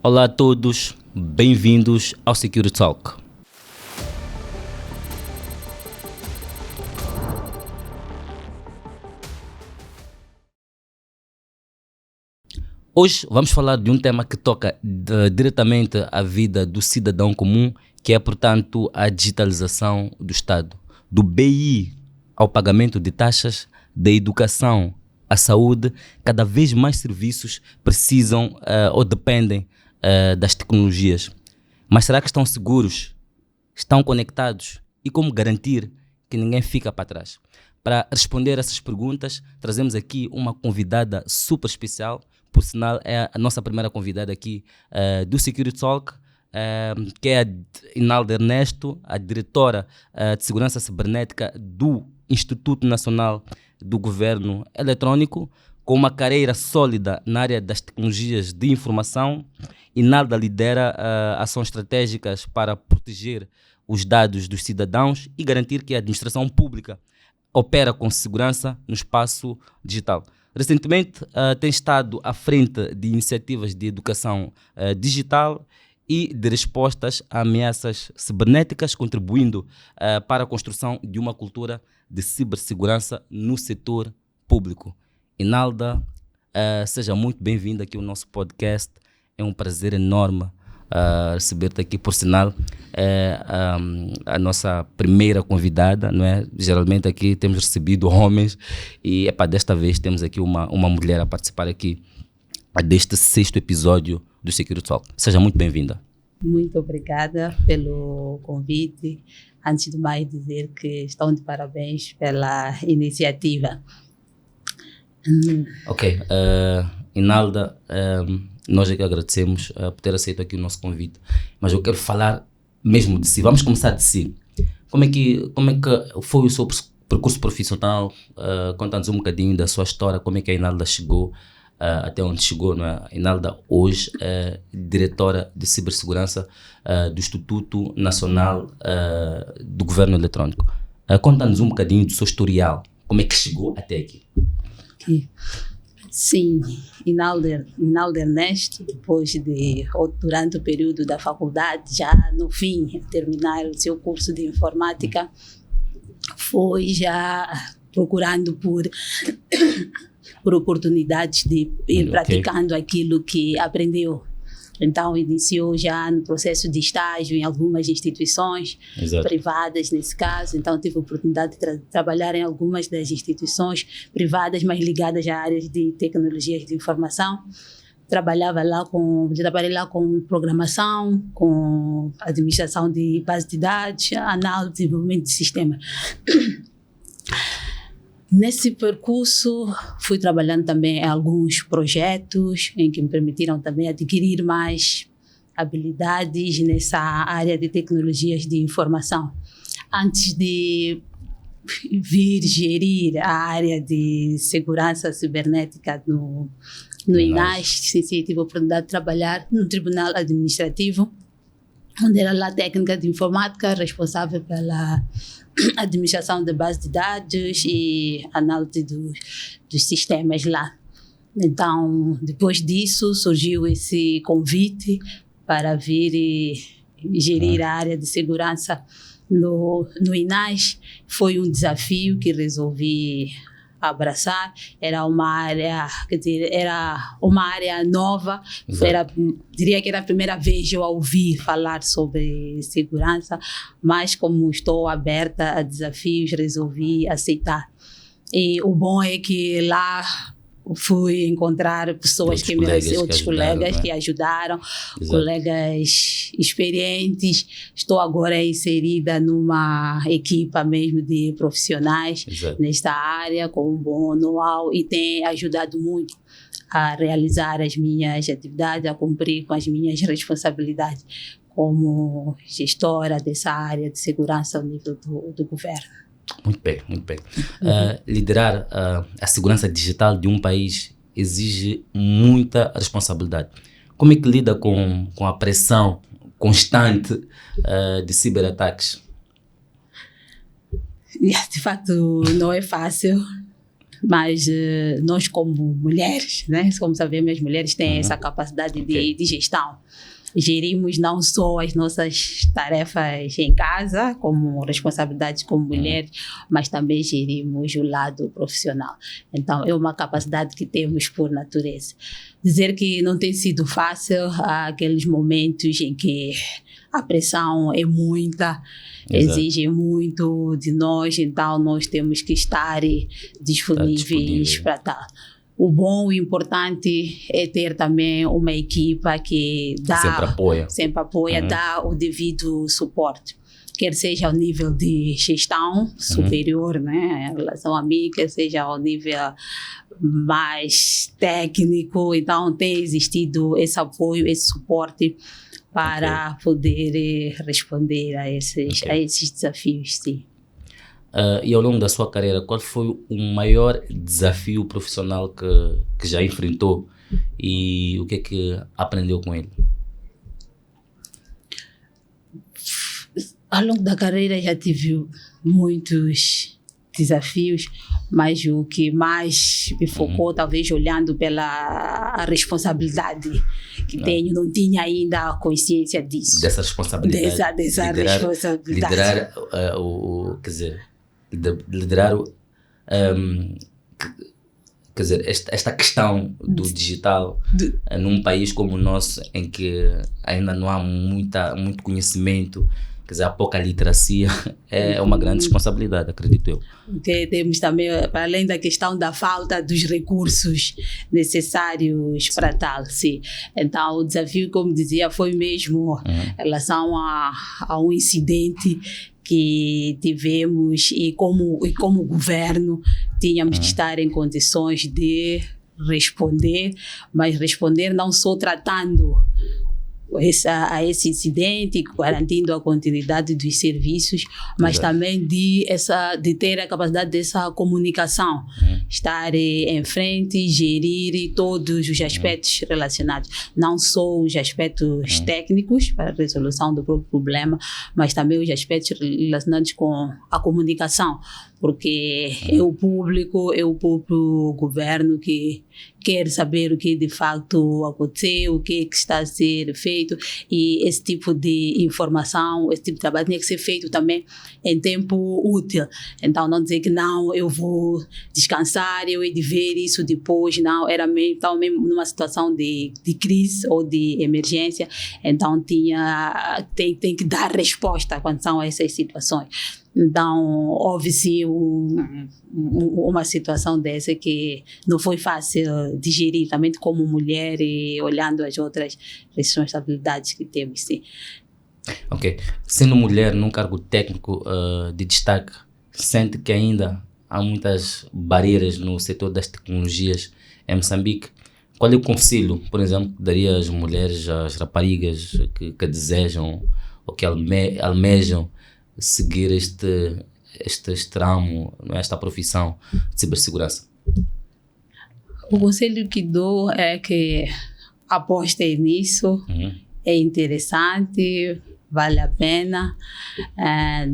Olá a todos, bem-vindos ao Security Talk. Hoje vamos falar de um tema que toca diretamente à vida do cidadão comum, que é, portanto, a digitalização do Estado. Do BI ao pagamento de taxas, da educação à saúde, cada vez mais serviços precisam ou dependem das tecnologias. Mas será que estão seguros? Estão conectados? E como garantir que ninguém fica para trás? Para responder essas perguntas, trazemos aqui uma convidada super especial. Por sinal, é a nossa primeira convidada aqui do Security Talk, que é a Inalda Ernesto, a diretora de Segurança Cibernética do Instituto Nacional do Governo Eletrônico, com uma carreira sólida na área das tecnologias de informação. Inalda lidera ações estratégicas para proteger os dados dos cidadãos e garantir que a administração pública opera com segurança no espaço digital. Recentemente, tem estado à frente de iniciativas de educação digital e de respostas a ameaças cibernéticas, contribuindo para a construção de uma cultura de cibersegurança no setor público. Inalda, seja muito bem-vinda aqui ao nosso podcast. É um prazer enorme receber-te aqui. Por sinal, é a nossa primeira convidada, não é? Geralmente aqui temos recebido homens e desta vez temos aqui uma mulher a participar aqui deste 6º episódio do Security Talk. Seja muito bem-vinda. Muito obrigada pelo convite. Antes de mais dizer que estão de parabéns pela iniciativa. Ok, Inalda, nós é que agradecemos por ter aceito aqui o nosso convite, mas eu quero falar mesmo de si. Vamos começar de si. Como é que foi o seu percurso profissional? Conta-nos um bocadinho da sua história, como é que a Inalda chegou até onde chegou, não é? A Inalda hoje é diretora de cibersegurança do Instituto Nacional do Governo Eletrônico. Conta-nos um bocadinho do seu historial, como é que chegou até aqui. Sim, Inalda Ernesto, durante o período da faculdade, já no fim, terminar o seu curso de informática, foi já procurando por oportunidades de ir praticando aquilo que aprendeu. Então, iniciou já no processo de estágio em algumas instituições privadas, nesse caso. Então, tive a oportunidade de trabalhar em algumas das instituições privadas, mas ligadas a áreas de tecnologias de informação. Trabalhei lá com programação, com administração de base de dados, análise e desenvolvimento de sistemas. Nesse percurso, fui trabalhando também em alguns projetos em que me permitiram também adquirir mais habilidades nessa área de tecnologias de informação. Antes de vir gerir a área de segurança cibernética no INAS, tive a oportunidade de trabalhar no Tribunal Administrativo, onde era lá técnica de informática, responsável pela administração da base de dados e análise dos sistemas lá. Então, depois disso, surgiu esse convite para vir e gerir a área de segurança no INAS. Foi um desafio que resolvi abraçar. Era uma área, nova. Diria que era a primeira vez eu ouvi falar sobre segurança, mas como estou aberta a desafios, resolvi aceitar. E o bom é que lá fui encontrar pessoas outros colegas que ajudaram, colegas experientes. Estou agora inserida numa equipa mesmo de profissionais nesta área, com um bom know-how, e tem ajudado muito a realizar as minhas atividades, a cumprir com as minhas responsabilidades como gestora dessa área de segurança ao nível do governo. Muito bem, muito bem. Liderar a segurança digital de um país exige muita responsabilidade. Como é que lida com a pressão constante de ciberataques? De fato, não é fácil. Mas nós como mulheres, né, como sabemos, as mulheres têm essa capacidade de gestão. Gerimos não só as nossas tarefas em casa, como responsabilidades como mulheres, mas também gerimos o lado profissional. Então, é uma capacidade que temos por natureza. Dizer que não tem sido fácil, há aqueles momentos em que a pressão é muita, exige muito de nós, então nós temos que estar disponíveis para tal. O bom e importante é ter também uma equipa que sempre apoia, dá o devido suporte. Quer seja ao nível de gestão superior, né, em relação a mim, quer seja ao nível mais técnico. Então, tem existido esse apoio, esse suporte para poder responder a esses desafios, sim. E ao longo da sua carreira, qual foi o maior desafio profissional que já enfrentou e o que é que aprendeu com ele? Ao longo da carreira já tive muitos desafios, mas o que mais me focou, talvez olhando pela responsabilidade que tenho, não tinha ainda a consciência disso. Dessa responsabilidade. Dessa responsabilidade. Liderar quer dizer, esta questão do digital num país como o nosso, em que ainda não há muito conhecimento, quer dizer, há pouca literacia, é uma grande responsabilidade, acredito eu. Okay, temos também, para além da questão da falta dos recursos necessários para tal, sim. Então, o desafio, como dizia, foi mesmo em relação a um incidente que tivemos e como governo tínhamos que estar em condições de responder, mas responder não só tratando a esse incidente, garantindo a continuidade dos serviços, mas também de ter a capacidade dessa comunicação, estar em frente, gerir todos os aspectos relacionados, não só os aspectos técnicos para a resolução do próprio problema, mas também os aspectos relacionados com a comunicação, porque é o público, é o próprio governo que quer saber o que de facto aconteceu, o que está a ser feito, e esse tipo de informação, esse tipo de trabalho tinha que ser feito também em tempo útil. Então, não dizer que não, eu vou descansar, eu hei de ver isso depois, não, era mesmo numa situação de crise ou de emergência, então tem que dar resposta quando são essas situações. Então, houve sim uma situação dessa que não foi fácil digerir, também como mulher e olhando as outras responsabilidades que temos, sim. Ok. Sendo mulher num cargo técnico de destaque, sente que ainda há muitas barreiras no setor das tecnologias em Moçambique? Qual é o conselho, por exemplo, que daria às mulheres, às raparigas que desejam ou que almejam seguir este ramo, esta profissão de cibersegurança? O conselho que dou é que apostem nisso, é interessante, vale a pena.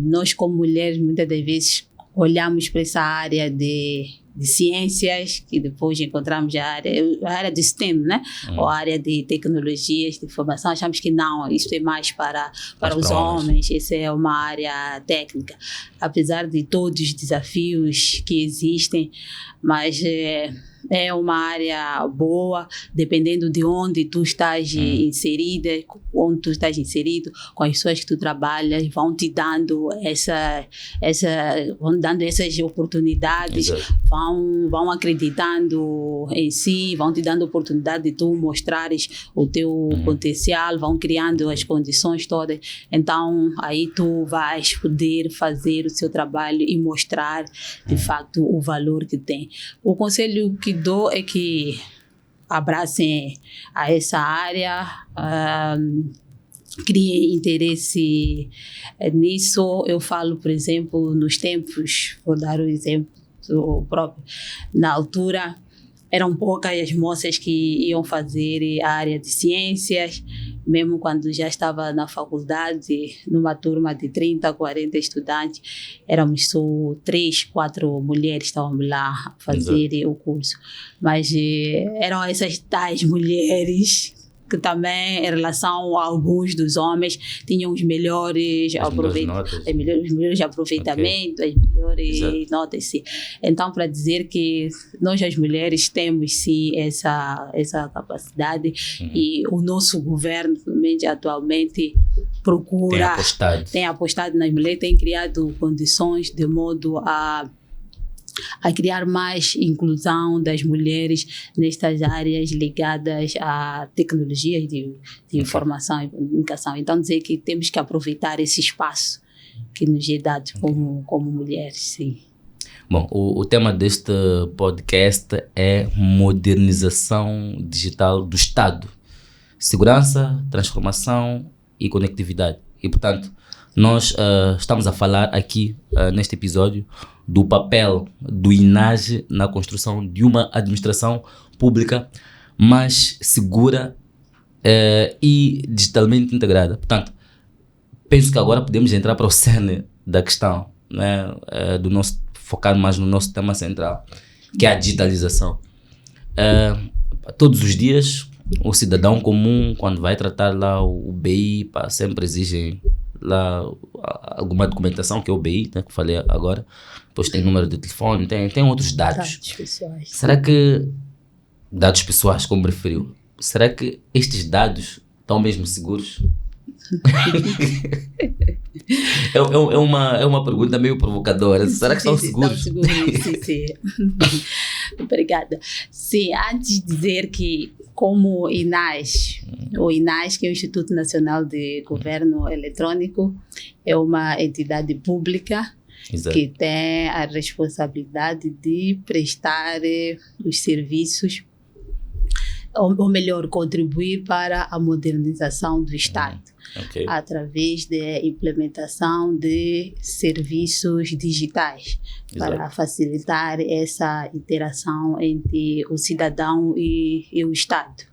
Nós como mulheres muitas das vezes olhamos para essa área de ciências, que depois encontramos a área de STEM, né? Ou a área de tecnologias, de informação, achamos que não, isso é mais para os homens, essa é uma área técnica. Apesar de todos os desafios que existem, mas é uma área boa, dependendo de onde tu estás inserida, onde tu estás inserido, com as pessoas que tu trabalhas, vão te dando vão dando essas oportunidades, vão acreditando em si, vão te dando oportunidade de tu mostrares o teu potencial, vão criando as condições todas. Então, aí tu vais poder fazer o seu trabalho e mostrar, de fato, o valor que tem. O conselho que dou é que abracem a essa área, criem interesse nisso. Eu falo, por exemplo, nos tempos, vou dar o exemplo próprio, na altura eram poucas as moças que iam fazer a área de ciências, mesmo quando já estava na faculdade, numa turma de 30, 40 estudantes, éramos só 3, 4 mulheres que estávamos lá a fazer o curso. Mas eram essas tais mulheres que também, em relação a alguns dos homens, tinham os melhores aproveitamentos, as melhores notas, sim. Então, para dizer que nós, as mulheres, temos, sim, essa capacidade, e o nosso governo, atualmente, procura... Tem apostado nas mulheres, tem criado condições de modo a criar mais inclusão das mulheres nestas áreas ligadas a tecnologias de informação e comunicação. Então, dizer que temos que aproveitar esse espaço que nos é dado como mulheres, sim. Bom, o tema deste podcast é modernização digital do Estado. Segurança, transformação e conectividade. E, portanto, nós estamos a falar aqui, neste episódio, do papel do INAGE na construção de uma administração pública mais segura e digitalmente integrada. Portanto, penso que agora podemos entrar para o cerne da questão, né, focar mais no nosso tema central, que é a digitalização. Todos os dias, o cidadão comum, quando vai tratar lá o BI, sempre exigem lá alguma documentação, que é o BI, né, que eu falei agora. Depois tem número de telefone, tem outros dados. Dados pessoais. Será que... Dados pessoais, como referiu. Será que estes dados estão mesmo seguros? é uma pergunta meio provocadora. Será que estão seguros? Estão seguros, sim. Obrigada. Sim, antes de dizer que, como o INAS, que é o Instituto Nacional de Governo Eletrônico, é uma entidade pública. Exato. Que tem a responsabilidade de prestar os serviços, ou melhor, contribuir para a modernização do Estado, através da implementação de serviços digitais. Exato. Para facilitar essa interação entre o cidadão e o Estado.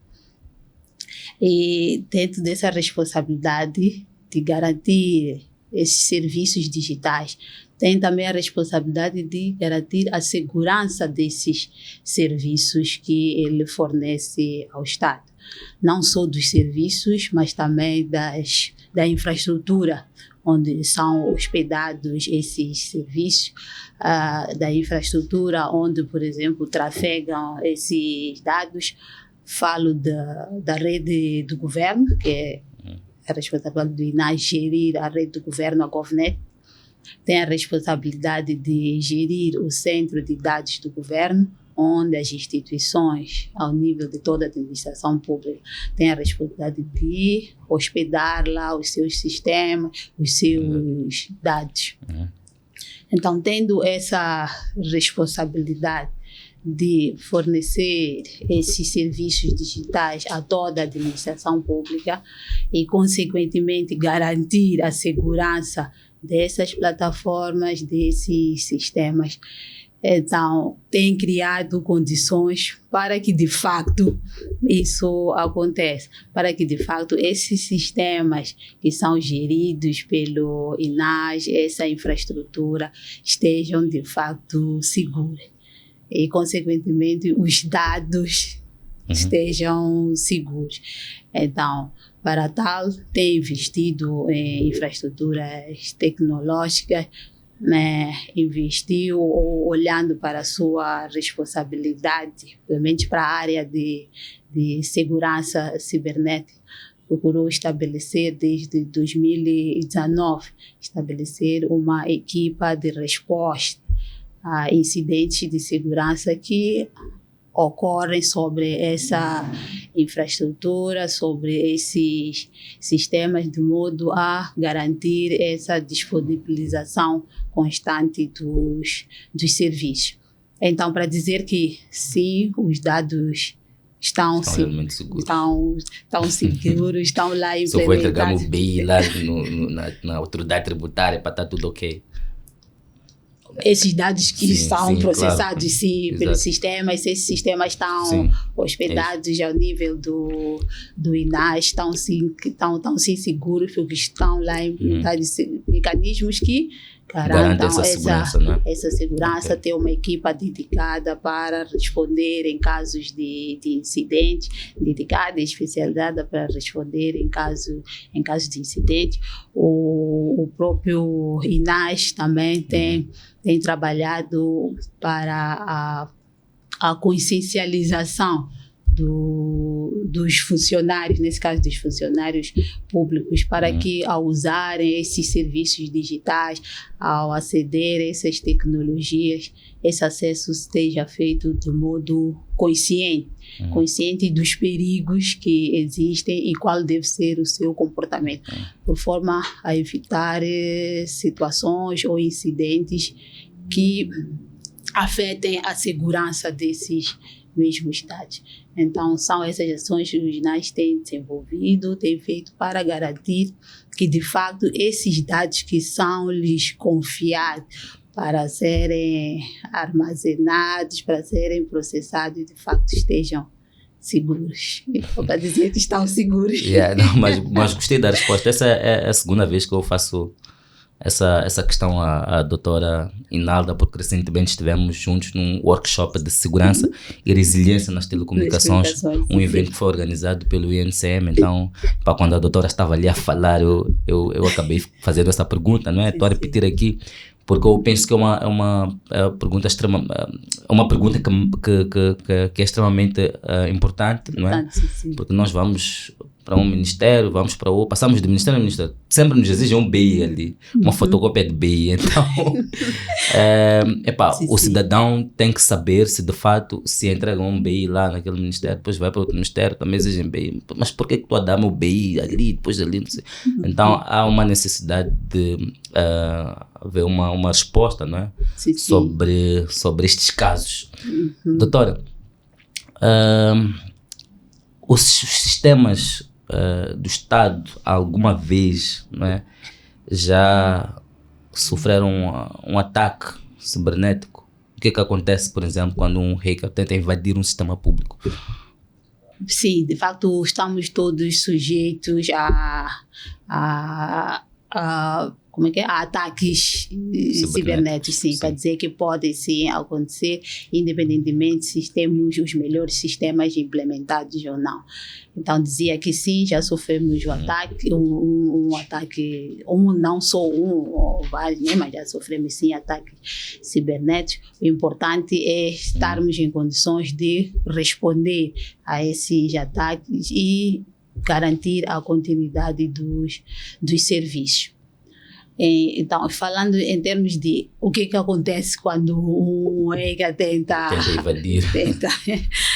E dentro dessa responsabilidade de garantir esses serviços digitais, tem também a responsabilidade de garantir a segurança desses serviços que ele fornece ao Estado. Não só dos serviços, mas também da infraestrutura onde são hospedados esses serviços, da infraestrutura onde, por exemplo, trafegam esses dados. Falo da rede do governo, que é a responsabilidade do INAS gerir a rede do governo, a GovNet. Tem a responsabilidade de gerir o centro de dados do governo, onde as instituições, ao nível de toda a administração pública, têm a responsabilidade de hospedar lá os seus sistemas, os seus dados. Então, tendo essa responsabilidade de fornecer esses serviços digitais a toda a administração pública e, consequentemente, garantir a segurança dessas plataformas, desses sistemas, então, tem criado condições para que, de facto, isso aconteça, para que, de facto, esses sistemas que são geridos pelo INAS, essa infraestrutura, estejam, de facto, seguros. E, consequentemente, os dados estejam seguros. Então, para tal, tem investido em infraestruturas tecnológicas, né, investiu olhando para a sua responsabilidade, principalmente para a área de segurança cibernética. Procurou estabelecer desde 2019, estabelecer uma equipa de resposta a incidentes de segurança que ocorrem sobre essa infraestrutura, sobre esses sistemas, de modo a garantir essa disponibilização constante dos serviços. Então, para dizer que sim, os dados estão seguros, estão lá implementados. Só vou entregar o BI lá na autoridade tributária para estar tudo ok. esses dados que são processados claro. pelos sistemas, se esses sistemas estão hospedados ao nível do INAS, estão sim seguros, porque estão lá implementados mecanismos que garantam essa segurança, ter uma equipa dedicada para responder em casos de incidentes, dedicada e especializada para responder em casos de incidentes. O próprio INAS também tem trabalhado para a consciencialização dos funcionários, nesse caso dos funcionários públicos, para que ao usarem esses serviços digitais, ao aceder a essas tecnologias, esse acesso esteja feito de modo consciente dos perigos que existem e qual deve ser o seu comportamento, por forma a evitar situações ou incidentes que afetem a segurança desses mesmos dados. Então, são essas ações que os INAS têm desenvolvido, têm feito para garantir que, de fato, esses dados que são lhes confiados para serem armazenados, para serem processados, de fato, estejam seguros. Para dizer que estão seguros. Mas gostei da resposta. Essa é a segunda vez que eu faço essa questão à doutora Inalda, porque recentemente estivemos juntos num workshop de segurança e resiliência nas telecomunicações, um evento que foi organizado pelo INCM. Então, quando a doutora estava ali a falar, eu acabei fazendo essa pergunta, não é? Estou a repetir aqui, porque eu penso que é uma pergunta uma pergunta que é extremamente importante, não é? Porque nós vamos para um ministério, vamos para outro, passamos de ministério a ministério, sempre nos exigem um BI ali, uma fotocópia de BI. Então, o cidadão tem que saber se de fato se entrega um BI lá naquele ministério, depois vai para outro ministério, também exigem BI, mas por que tu a dá-me o BI ali, depois ali, não sei. Então, há uma necessidade de haver uma resposta, não é? Sobre estes casos. Doutora, os sistemas do Estado alguma vez, não é, já sofreram um ataque cibernético? O que é que acontece, por exemplo, quando um hacker tenta invadir um sistema público? Sim, de facto estamos todos sujeitos a ataques cibernéticos, sim, para dizer que podem sim acontecer, independentemente se temos os melhores sistemas implementados ou não. Então dizia que sim, já sofremos um ataque, não só ou vários, né, mas já sofremos sim ataques cibernéticos. O importante é estarmos em condições de responder a esses ataques e garantir a continuidade dos serviços. Então, falando em termos de o que acontece quando um hacker tenta invadir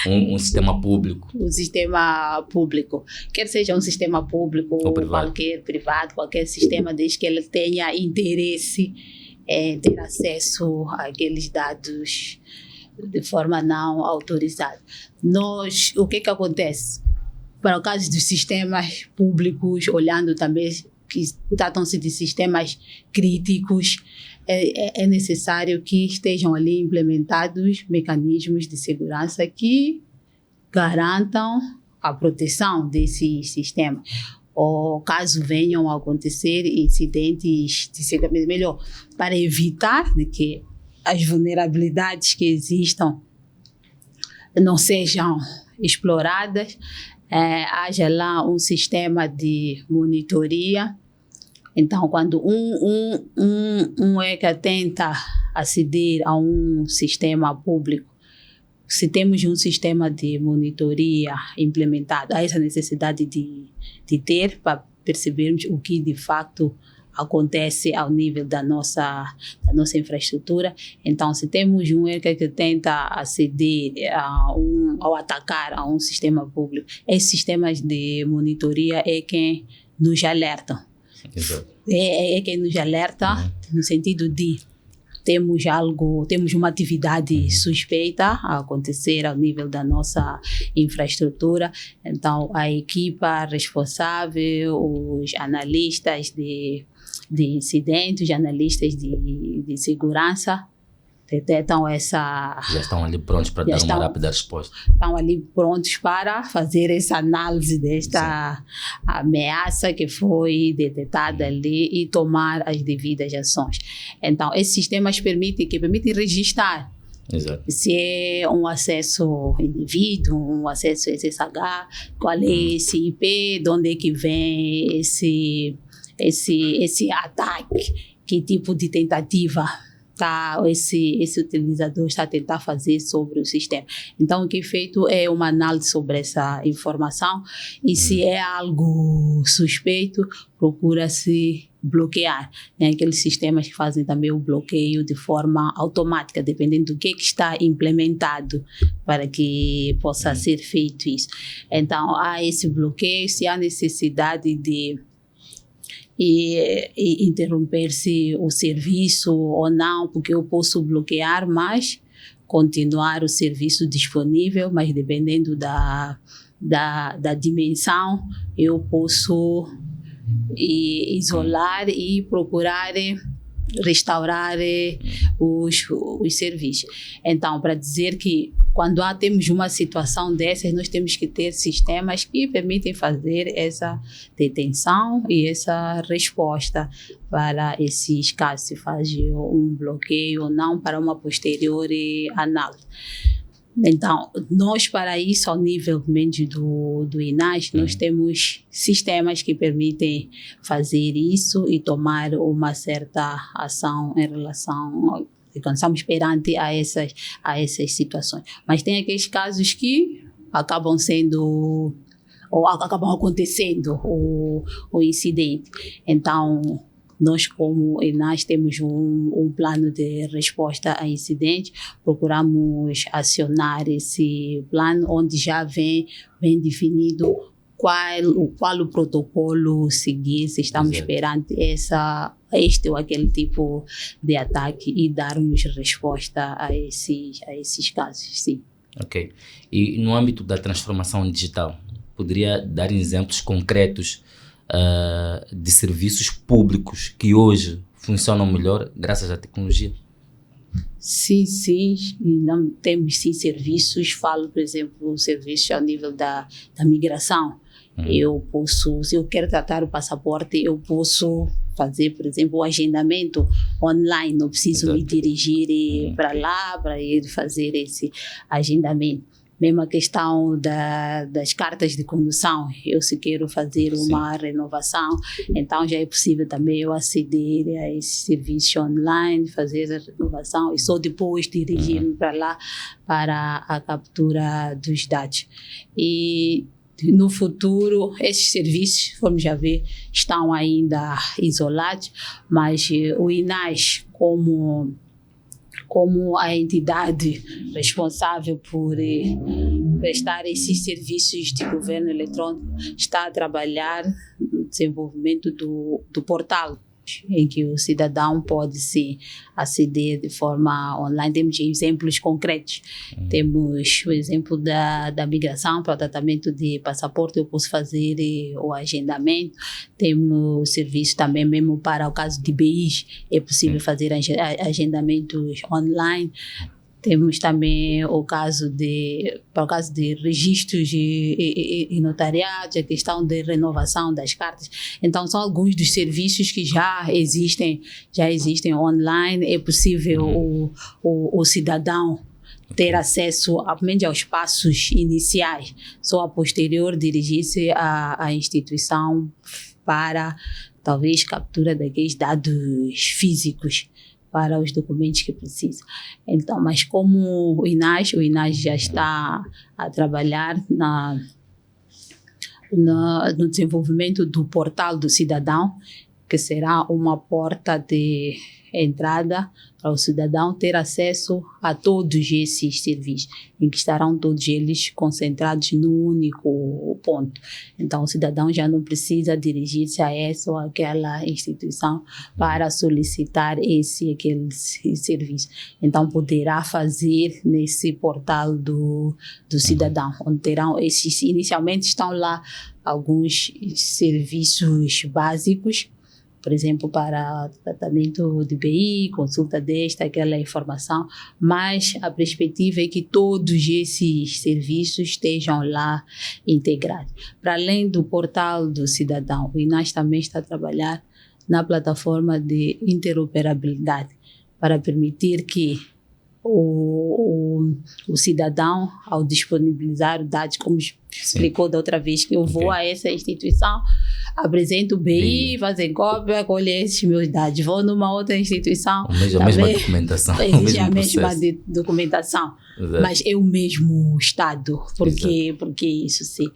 um sistema público. Um sistema público, quer seja um sistema público ou qualquer privado, qualquer sistema, desde que ele tenha interesse em ter acesso àqueles dados de forma não autorizada. O que acontece? Para o caso dos sistemas públicos, olhando também que tratam-se de sistemas críticos, é necessário que estejam ali implementados mecanismos de segurança que garantam a proteção desse sistema. Ou caso venham a acontecer incidentes de segurança, melhor, para evitar de que as vulnerabilidades que existam não sejam exploradas, haja lá um sistema de monitoria. Então, quando um hacker tenta aceder a um sistema público, se temos um sistema de monitoria implementado, há essa necessidade de ter para percebermos o que de fato acontece ao nível da nossa infraestrutura. Então, se temos um hacker que tenta aceder ou atacar a um sistema público, esses sistemas de monitoria é quem nos alertam. Exato. É quem nos alerta no sentido de temos uma atividade suspeita a acontecer ao nível da nossa infraestrutura. Então, a equipa responsável, os analistas de incidentes, os analistas de segurança, detectam essa... Já estão ali prontos para dar uma rápida resposta. Estão ali prontos para fazer essa análise desta ameaça que foi detectada ali e tomar as devidas ações. Então, esses sistemas permitem registrar. Exato. Se é um acesso indevido, um acesso SSH, qual é esse IP, de onde é que vem esse ataque, que tipo de tentativa esse utilizador está a tentar fazer sobre o sistema. Então, o que é feito é uma análise sobre essa informação e se é algo suspeito, procura-se bloquear. Tem aqueles sistemas que fazem também o bloqueio de forma automática, dependendo do que está implementado para que possa ser feito isso. Então, há esse bloqueio, se há necessidade de interromper-se o serviço ou não, porque eu posso bloquear, mas continuar o serviço disponível, mas dependendo da dimensão, eu posso isolar e procurar restaurar os serviços. Então, para dizer que quando temos uma situação dessas, nós temos que ter sistemas que permitem fazer essa detenção e essa resposta para esses casos, se faz um bloqueio ou não, para uma posterior análise. Então, nós para isso, ao nível do INAS, nós temos sistemas que permitem fazer isso e tomar uma certa ação em relação quando estamos perante a essas situações. Mas tem aqueles casos que acabam sendo, ou acabam acontecendo o incidente. Então, nós como INAS temos um plano de resposta a incidentes, procuramos acionar esse plano onde já vem definido qual o protocolo seguir, se estamos perante este ou aquele tipo de ataque e darmos resposta a esses casos, sim. Ok. E no âmbito da transformação digital, poderia dar exemplos concretos de serviços públicos que hoje funcionam melhor graças à tecnologia? Sim. Não temos sim serviços. Falo, por exemplo, serviços ao nível da migração. Eu posso, se eu quero tratar o passaporte, eu posso fazer, por exemplo, o agendamento online. Não preciso me dirigir para lá para ir fazer esse agendamento. Mesmo a questão das cartas de condução, eu se quero fazer uma renovação, então já é possível também eu aceder a esse serviço online, fazer a renovação e só depois dirigir-me para lá para a captura dos dados. E no futuro, esses serviços, vamos já ver, estão ainda isolados, mas o INAS, como a entidade responsável por prestar esses serviços de governo eletrônico, está a trabalhar no desenvolvimento do portal, em que o cidadão pode se aceder de forma online. Temos exemplos concretos. Temos o exemplo da migração para o tratamento de passaporte, eu posso fazer o agendamento. Temos serviço também mesmo para o caso de BIs, é possível fazer agendamentos online. Temos também para o caso de registros e notariados, a questão de renovação das cartas. Então, são alguns dos serviços que já existem online. É possível o cidadão ter acesso apenas aos passos iniciais, só a posterior dirigir-se à instituição para, talvez, captura daqueles dados físicos para os documentos que precisa. Então, mas como o INAS já está a trabalhar no desenvolvimento do portal do cidadão, que será uma porta de entrada para o cidadão ter acesso a todos esses serviços, em que estarão todos eles concentrados num único ponto. Então, o cidadão já não precisa dirigir-se a essa ou aquela instituição para solicitar aquele serviço. Então, poderá fazer nesse portal do cidadão, onde terão inicialmente estão lá alguns serviços básicos por exemplo, para tratamento de BI, consulta desta, aquela informação, mas a perspectiva é que todos esses serviços estejam lá integrados. Para além do portal do cidadão, o INAS também está a trabalhar na plataforma de interoperabilidade para permitir que o cidadão, ao disponibilizar dados, como explicou da outra vez, que eu vou a essa instituição, apresento o BI, fazem cópia, colhem esses meus dados. Vou numa outra instituição, a mesma documentação. Existe a mesma documentação, Exato. mas é o mesmo Estado, porque isso sim.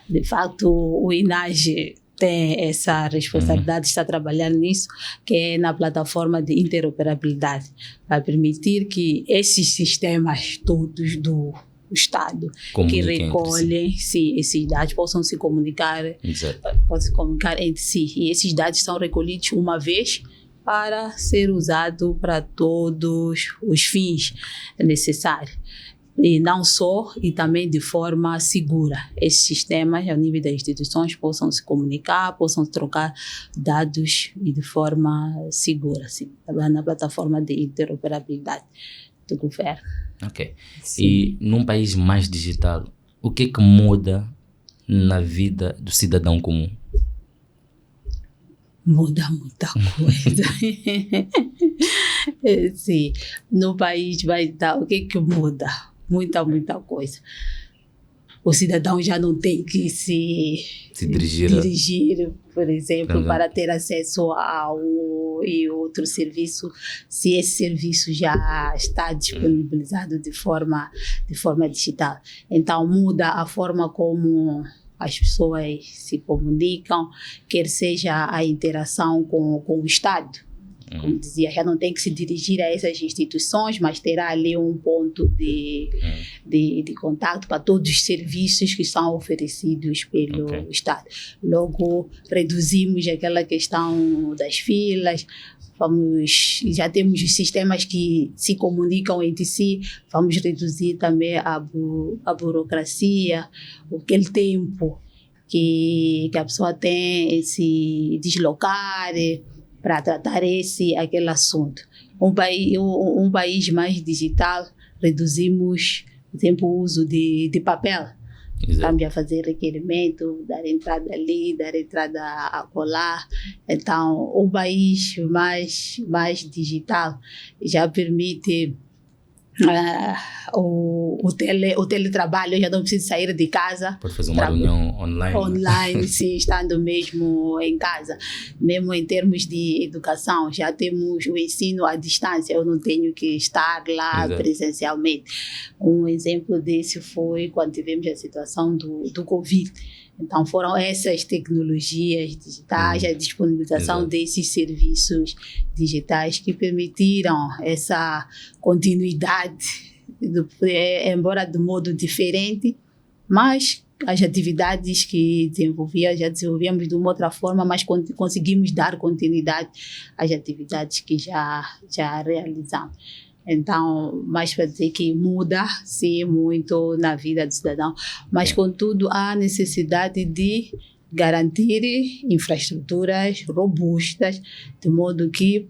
De facto, o INAGE tem essa responsabilidade, está trabalhando nisso, que é na plataforma de interoperabilidade, para permitir que esses sistemas todos do Estado que recolhem esses dados possam se comunicar, entre si. E esses dados são recolhidos uma vez para ser usado para todos os fins necessários. E não só, e também de forma segura. Esses sistemas, ao nível das instituições, possam se comunicar, possam trocar dados e de forma segura, assim, na plataforma de interoperabilidade do governo. Ok. Sim. E num país mais digital, o que muda na vida do cidadão comum? Muda muita coisa. Sim, no país vai dar, o que muda? Muita coisa. O cidadão já não tem que se dirigir, por exemplo, para ter acesso a um e outro serviço, se esse serviço já está disponibilizado de forma digital. Então, muda a forma como as pessoas se comunicam, quer seja a interação com o Estado. Como dizia, já não tem que se dirigir a essas instituições, mas terá ali um ponto de contato para todos os serviços que são oferecidos pelo Estado. Logo, reduzimos aquela questão das filas, já temos os sistemas que se comunicam entre si, vamos reduzir também a burocracia, aquele tempo que a pessoa tem em se deslocar para tratar aquele assunto. Um país mais digital, reduzimos, por exemplo, o uso de papel. Cambia a fazer requerimento, dar entrada ali, dar entrada acolá. Então, um país mais digital já permite o teletrabalho, eu já não preciso sair de casa. Pode fazer uma reunião online. Online, sim, estando mesmo em casa. Mesmo em termos de educação, já temos o ensino à distância, eu não tenho que estar lá presencialmente. Um exemplo desse foi quando tivemos a situação do Covid. Então, foram essas tecnologias digitais, a disponibilização desses serviços digitais que permitiram essa continuidade, embora de modo diferente, mas as atividades que já desenvolvíamos de uma outra forma, mas conseguimos dar continuidade às atividades que já realizamos. Então, mais para dizer que muda, sim, muito na vida do cidadão, mas, contudo, há necessidade de garantir infraestruturas robustas, de modo que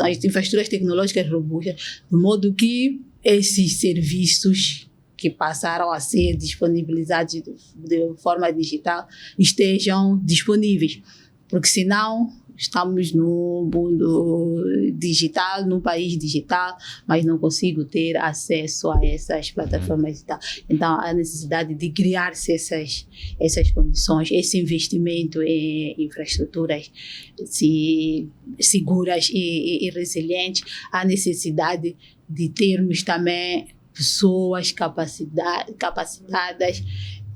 as infraestruturas tecnológicas robustas, de modo que esses serviços que passaram a ser disponibilizados de forma digital estejam disponíveis, porque senão estamos no mundo digital, num país digital, mas não consigo ter acesso a essas plataformas digitais. Então, há necessidade de criar-se essas condições, esse investimento em infraestruturas seguras e resilientes. Há necessidade de termos também pessoas capacitadas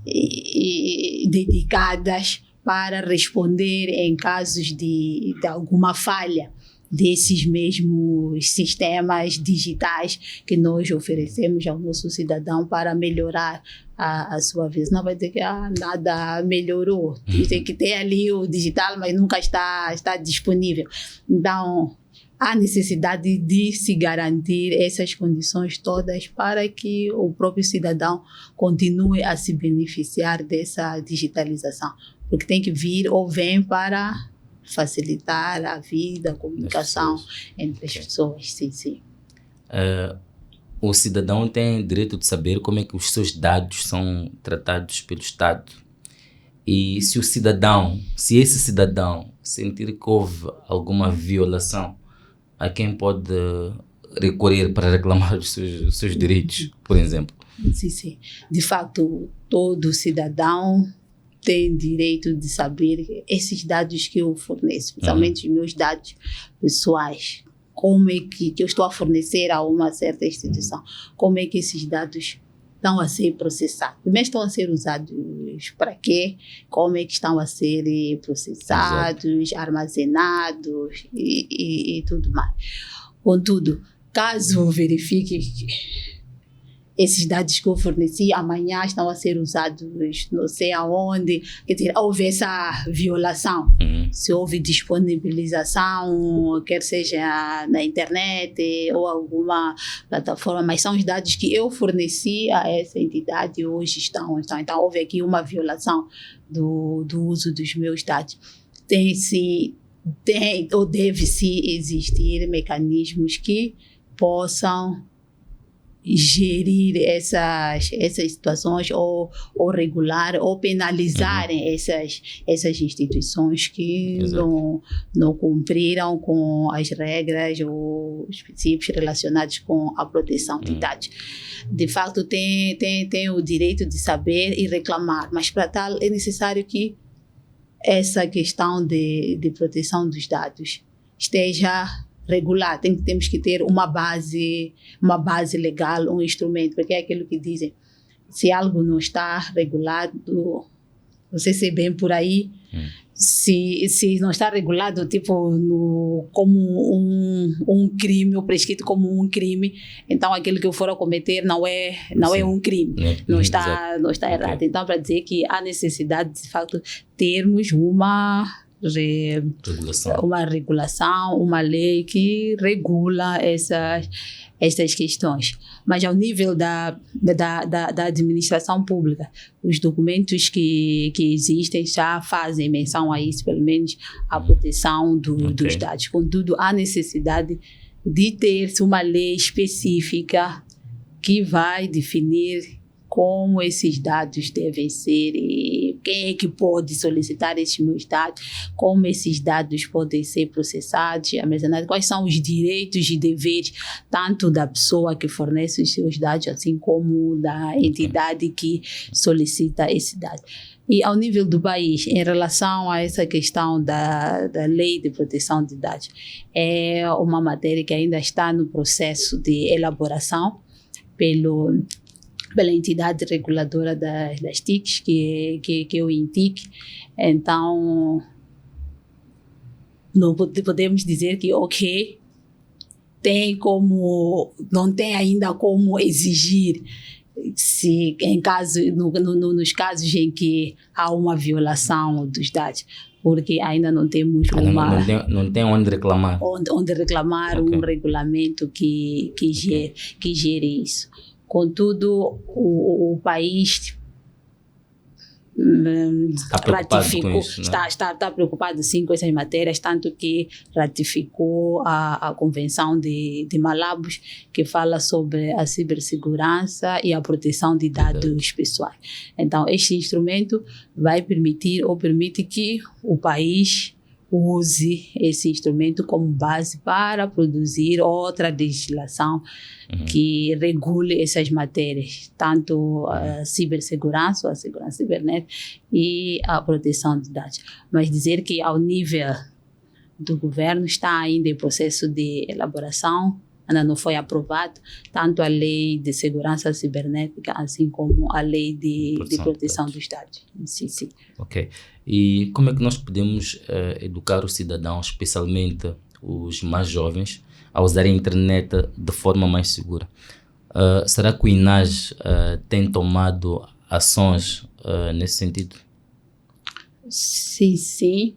e dedicadas para responder em casos de alguma falha desses mesmos sistemas digitais que nós oferecemos ao nosso cidadão para melhorar a sua vida. Não vai dizer que nada melhorou. Tem que ter ali o digital, mas nunca está disponível. Então, há necessidade de se garantir essas condições todas para que o próprio cidadão continue a se beneficiar dessa digitalização. Porque tem que vir ou vem para facilitar a vida, a comunicação entre as pessoas. Sim, sim. O cidadão tem direito de saber como é que os seus dados são tratados pelo Estado. E se esse cidadão sentir que houve alguma violação, a quem pode recorrer para reclamar os seus direitos, por exemplo? Sim, sim. De fato, todo cidadão tem direito de saber esses dados que eu forneço, principalmente os meus dados pessoais. Como é que eu estou a fornecer a uma certa instituição? Como é que esses dados estão a ser processados? Primeiro, estão a ser usados para quê? Como é que estão a ser processados, exato, armazenados e tudo mais. Contudo, caso verifique que esses dados que eu forneci amanhã estão a ser usados não sei aonde, quer dizer, houve essa violação, se houve disponibilização, quer seja na internet ou alguma plataforma, mas são os dados que eu forneci a essa entidade e hoje estão. Então houve aqui uma violação do uso dos meus dados. Tem ou deve-se existir mecanismos que possam gerir essas situações ou regular ou penalizar essas instituições que não cumpriram com as regras ou os princípios relacionados com a proteção de dados. De fato, tem o direito de saber e reclamar, mas para tal é necessário que essa questão de proteção dos dados esteja regular. Temos que ter uma base legal, um instrumento, porque é aquilo que dizem, se algo não está regulado, você sei bem por aí, se não está regulado, tipo, como um crime, ou prescrito como um crime, então aquilo que eu for a cometer não é um crime, não está errado. Então, para dizer que há necessidade, de facto, termos uma regulação, uma lei que regula essas questões. Mas ao nível da administração pública, os documentos que existem já fazem menção a isso, pelo menos a proteção dos dados. Contudo, há necessidade de ter-se uma lei específica que vai definir como esses dados devem ser, e quem é que pode solicitar esses meus dados, como esses dados podem ser processados, armazenados, quais são os direitos e deveres, tanto da pessoa que fornece os seus dados, assim como da entidade que solicita esse dado. E ao nível do país, em relação a essa questão da lei de proteção de dados, é uma matéria que ainda está no processo de elaboração pela entidade reguladora das TICs, que é o INTIC. Então, não podemos dizer que, não tem ainda como exigir, se nos casos em que há uma violação dos dados, porque ainda não temos não tem onde reclamar. Onde reclamar um regulamento que gere isso. Contudo, o país ratificou, está preocupado sim com essas matérias, tanto que ratificou a Convenção de Malabos, que fala sobre a cibersegurança e a proteção de dados pessoais. Então, este instrumento vai permite que o país use esse instrumento como base para produzir outra legislação que regule essas matérias, tanto a cibersegurança, a segurança cibernética e a proteção de dados. Mas dizer que ao nível do governo está ainda em processo de elaboração, ainda não foi aprovado, tanto a lei de segurança cibernética, assim como a lei de proteção dos dados. Sim. Ok. E como é que nós podemos educar o cidadão, especialmente os mais jovens, a usar a internet de forma mais segura? Será que o INAGE tem tomado ações nesse sentido? Sim.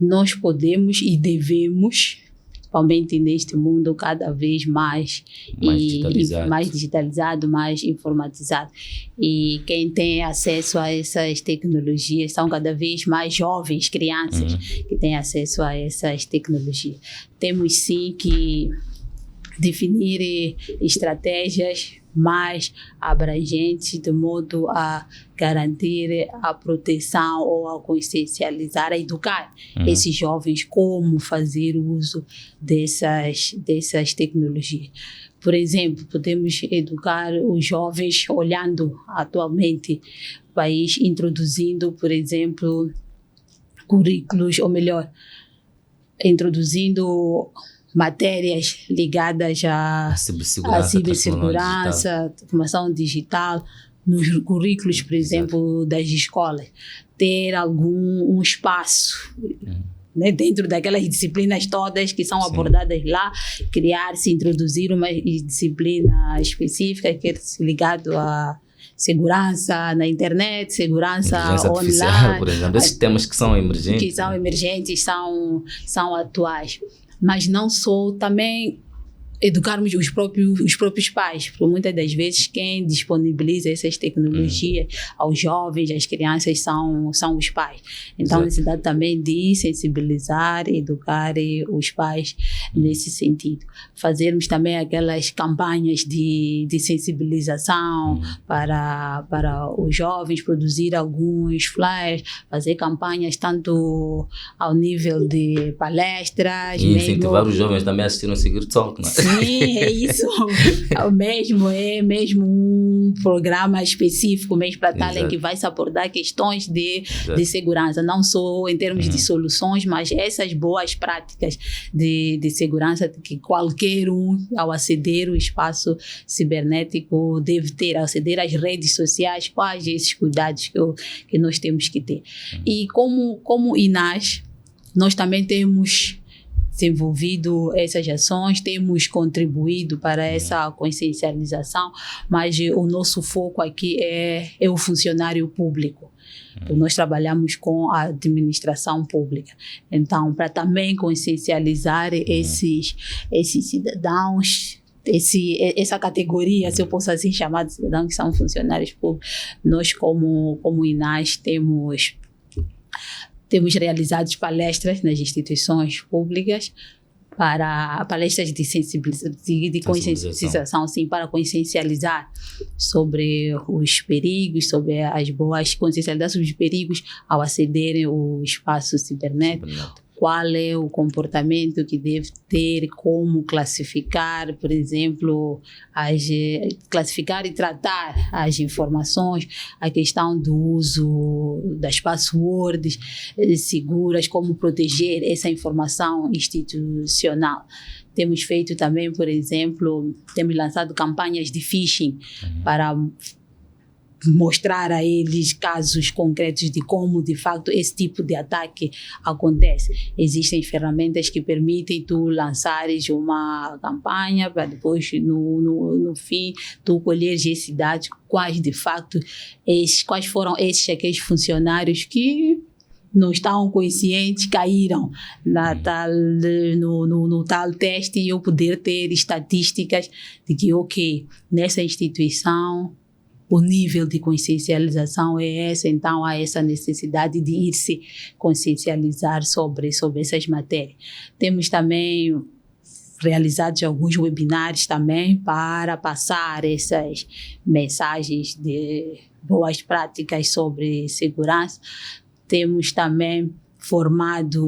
Nós podemos e devemos principalmente neste mundo cada vez mais mais digitalizado, mais informatizado. E quem tem acesso a essas tecnologias são cada vez mais jovens, crianças, que têm acesso a essas tecnologias. Temos sim que definir estratégias mais abrangentes de modo a garantir a proteção ou a consciencializar, a educar esses jovens como fazer uso dessas tecnologias. Por exemplo, podemos educar os jovens olhando atualmente o país, introduzindo, por exemplo, currículos, ou melhor, introduzindo matérias ligadas à cibersegurança, formação digital, nos currículos, por exemplo, das escolas. Ter um espaço né, dentro daquelas disciplinas todas que são abordadas lá, introduzir uma disciplina específica que é ligada à segurança na internet, segurança online, por exemplo, esses temas que são emergentes. Que são emergentes, são atuais. Mas não só, também educarmos os próprios pais, porque muitas das vezes quem disponibiliza essas tecnologias aos jovens, às crianças, são os pais. Então, a necessidade também de sensibilizar, educar os pais nesse sentido. Fazermos também aquelas campanhas de sensibilização para os jovens, produzir alguns flyers, fazer campanhas tanto ao nível de palestras. E incentivar os jovens também a assistir um Secret Talk, não é? Sim, é isso. É mesmo um programa específico mesmo para tal em que vai se abordar questões de segurança, não só em termos de soluções, mas essas boas práticas de segurança que qualquer um, ao aceder ao espaço cibernético, deve ter, ao aceder às redes sociais, quais esses cuidados que nós temos que ter. E como INAS, nós também temos desenvolvido essas ações, temos contribuído para essa consciencialização, mas o nosso foco aqui é o funcionário público. Nós trabalhamos com a administração pública. Então, para também consciencializar esses cidadãos, essa categoria, se eu posso assim chamar de cidadãos que são funcionários públicos, nós como INAS temos realizado palestras nas instituições públicas, para palestras de consciencialização, sim, para consciencializar sobre os perigos, sobre as boas, consciencializar sobre os perigos ao acederem ao espaço cibernético. Qual é o comportamento que deve ter, como classificar, por exemplo, classificar e tratar as informações, a questão do uso das passwords seguras, como proteger essa informação institucional. Temos feito também, por exemplo, temos lançado campanhas de phishing para mostrar a eles casos concretos de como, de facto, esse tipo de ataque acontece. Existem ferramentas que permitem tu lançares uma campanha para depois, no fim, tu colheres esses dados, quais foram aqueles funcionários que não estão conscientes, caíram no tal teste, e eu poder ter estatísticas de que, ok, nessa instituição o nível de consciencialização é esse, então há essa necessidade de ir se consciencializar sobre essas matérias. Temos também realizado alguns webinars também para passar essas mensagens de boas práticas sobre segurança. Temos também formado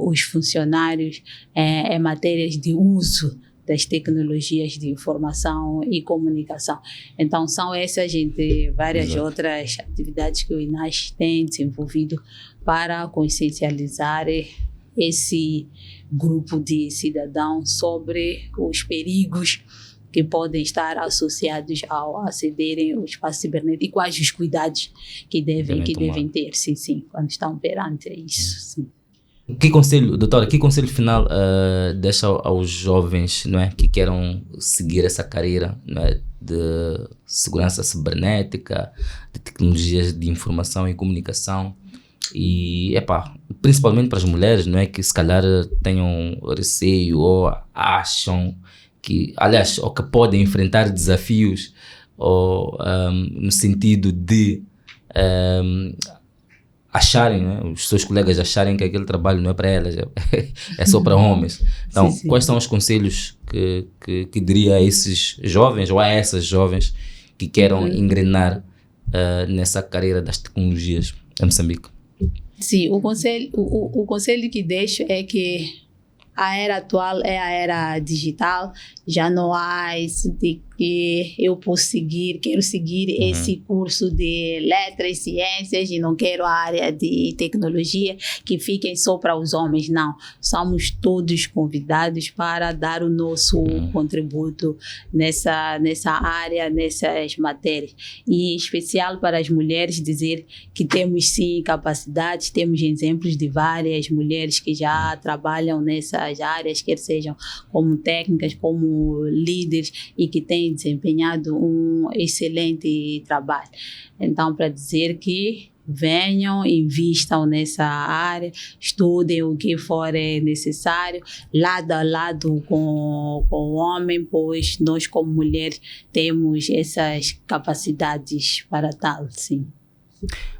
os funcionários em matérias de uso das tecnologias de informação e comunicação. Então, são essas, entre várias outras atividades que o INAS tem desenvolvido para consciencializar esse grupo de cidadãos sobre os perigos que podem estar associados ao acederem ao espaço cibernético e quais os cuidados que devem ter, sim, quando estão perante isso, sim. Doutora, que conselho final deixa aos jovens, não é, que queiram seguir essa carreira, não é, de segurança cibernética, de tecnologias de informação e comunicação? E, principalmente para as mulheres, não é, que se calhar tenham receio ou acham que, aliás, ou que podem enfrentar desafios ou no sentido de acharem, né, os seus colegas acharem que aquele trabalho não é para elas, é só para homens. Então, Sim. quais são os conselhos que diria a esses jovens ou a essas jovens que queiram engrenar nessa carreira das tecnologias em Moçambique? Sim, o conselho que deixo é que a era atual é a era digital, já não há isso de que eu quero seguir esse curso de letras, ciências e não quero a área de tecnologia que fiquem só para os homens, não. Somos todos convidados para dar o nosso contributo nessa área, nessas matérias. E em especial para as mulheres dizer que temos sim capacidades, temos exemplos de várias mulheres que já trabalham nessas áreas, quer sejam como técnicas, como líderes e que têm desempenhado um excelente trabalho. Então, para dizer que venham, invistam nessa área, estudem o que for necessário, lado a lado com o homem, pois nós como mulheres temos essas capacidades para tal, sim.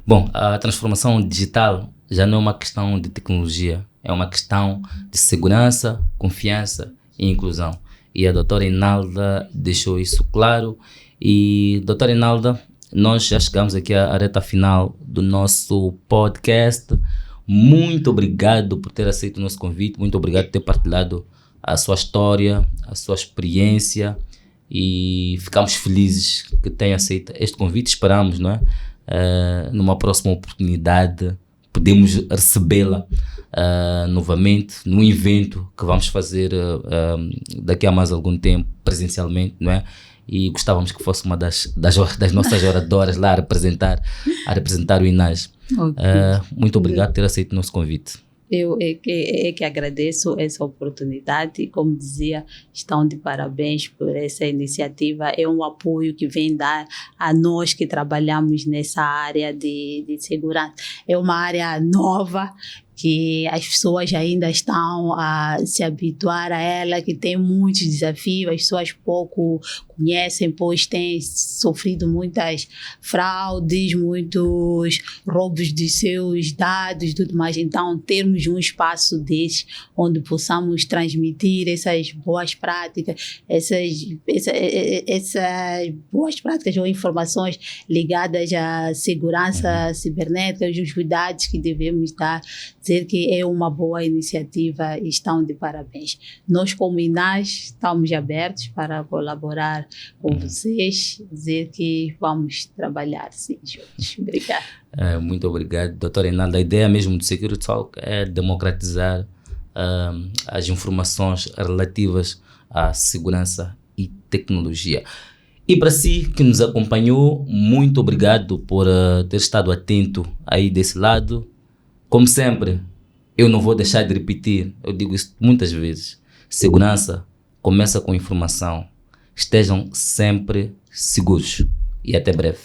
Bom, a transformação digital já não é uma questão de tecnologia, é uma questão de segurança, confiança e inclusão. E a doutora Inalda deixou isso claro. E, doutora Inalda, nós já chegamos aqui à reta final do nosso podcast. Muito obrigado por ter aceito o nosso convite, muito obrigado por ter partilhado a sua história, a sua experiência, e ficamos felizes que tenha aceito este convite. Esperamos, não é? Numa próxima oportunidade podemos recebê-la novamente num evento que vamos fazer daqui a mais algum tempo presencialmente, não é? E gostávamos que fosse uma das nossas oradoras lá a representar o INAJ. Okay. Muito obrigado por ter aceito o nosso convite. Eu que agradeço essa oportunidade e, como dizia, estão de parabéns por essa iniciativa. É um apoio que vem dar a nós que trabalhamos nessa área de segurança. É uma área nova que as pessoas ainda estão a se habituar a ela, que tem muitos desafios, as pessoas pouco conhecem, pois têm sofrido muitas fraudes, muitos roubos de seus dados e tudo mais. Então, termos um espaço desse, onde possamos transmitir essas boas práticas, essas boas práticas ou informações ligadas à segurança cibernética, os cuidados que devemos dar, dizer que é uma boa iniciativa e estão de parabéns. Nós, como INAJ, estamos abertos para colaborar com vocês, dizer que vamos trabalhar sim juntos. Obrigada. Muito obrigado, doutora Inalda. A ideia mesmo do Security Talk é democratizar as informações relativas à segurança e tecnologia. E para si que nos acompanhou, muito obrigado por ter estado atento aí desse lado. Como sempre, eu não vou deixar de repetir, eu digo isso muitas vezes: segurança começa com informação. Estejam sempre seguros e até breve.